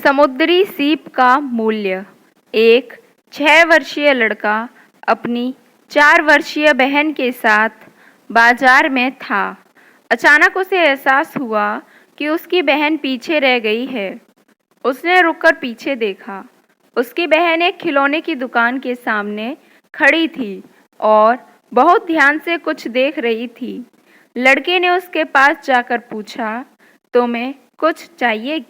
समुद्री सीप का मूल्य। एक 6 वर्षीय लड़का अपनी 4 वर्षीय बहन के साथ बाजार में था। अचानक उसे एहसास हुआ कि उसकी बहन पीछे रह गई है। उसने रुककर पीछे देखा। उसकी बहन एक खिलौने की दुकान के सामने खड़ी थी और बहुत ध्यान से कुछ देख रही थी। लड़के ने उसके पास जाकर पूछा, तुम्हें कुछ चाहिए?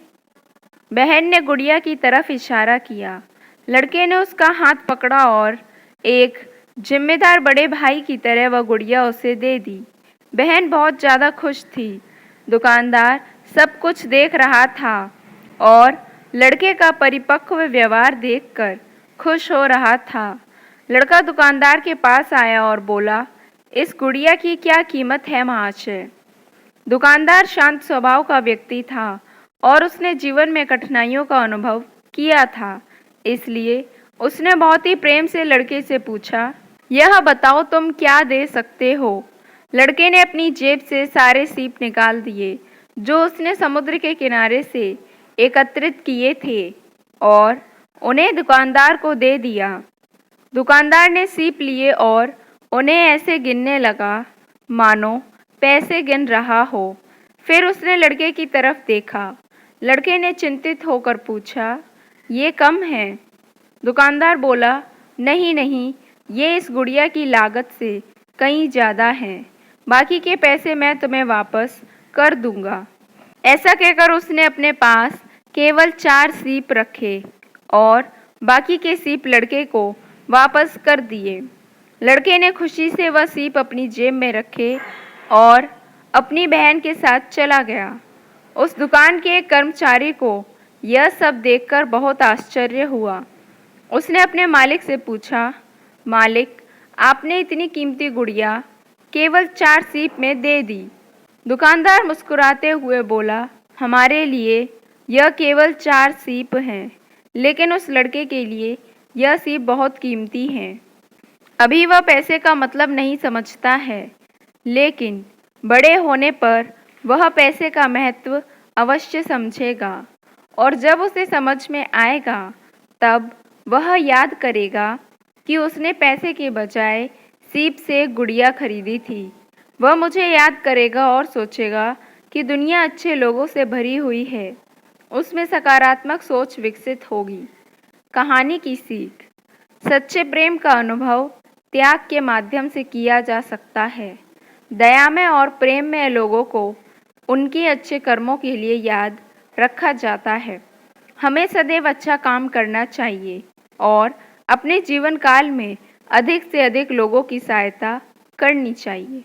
बहन ने गुड़िया की तरफ इशारा किया। लड़के ने उसका हाथ पकड़ा और एक जिम्मेदार बड़े भाई की तरह वह गुड़िया उसे दे दी। बहन बहुत ज़्यादा खुश थी। दुकानदार सब कुछ देख रहा था और लड़के का परिपक्व व्यवहार देखकर खुश हो रहा था। लड़का दुकानदार के पास आया और बोला, इस गुड़िया की क्या कीमत है महाशय? दुकानदार शांत स्वभाव का व्यक्ति था और उसने जीवन में कठिनाइयों का अनुभव किया था, इसलिए उसने बहुत ही प्रेम से लड़के से पूछा, यह बताओ तुम क्या दे सकते हो? लड़के ने अपनी जेब से सारे सीप निकाल दिए जो उसने समुद्र के किनारे से एकत्रित किए थे और उन्हें दुकानदार को दे दिया। दुकानदार ने सीप लिए और उन्हें ऐसे गिनने लगा मानो पैसे गिन रहा हो। फिर उसने लड़के की तरफ देखा। लड़के ने चिंतित होकर पूछा, ये कम है? दुकानदार बोला, नहीं नहीं, ये इस गुड़िया की लागत से कहीं ज़्यादा है। बाकी के पैसे मैं तुम्हें वापस कर दूंगा। ऐसा कहकर उसने अपने पास केवल 4 सीप रखे और बाकी के सीप लड़के को वापस कर दिए। लड़के ने खुशी से वह सीप अपनी जेब में रखे और अपनी बहन के साथ चला गया। उस दुकान के एक कर्मचारी को यह सब देखकर बहुत आश्चर्य हुआ। उसने अपने मालिक से पूछा, मालिक, आपने इतनी कीमती गुड़िया केवल 4 सीप में दे दी। दुकानदार मुस्कुराते हुए बोला, हमारे लिए यह केवल 4 सीप हैं, लेकिन उस लड़के के लिए यह सीप बहुत कीमती हैं। अभी वह पैसे का मतलब नहीं समझता है, लेकिन बड़े होने पर वह पैसे का महत्व अवश्य समझेगा और जब उसे समझ में आएगा तब वह याद करेगा कि उसने पैसे के बजाय सीप से एक गुड़िया खरीदी थी। वह मुझे याद करेगा और सोचेगा कि दुनिया अच्छे लोगों से भरी हुई है। उसमें सकारात्मक सोच विकसित होगी। कहानी की सीख। सच्चे प्रेम का अनुभव त्याग के माध्यम से किया जा सकता है। दयामय और प्रेममय लोगों को उनके अच्छे कर्मों के लिए याद रखा जाता है। हमें सदैव अच्छा काम करना चाहिए और अपने जीवन काल में अधिक से अधिक लोगों की सहायता करनी चाहिए।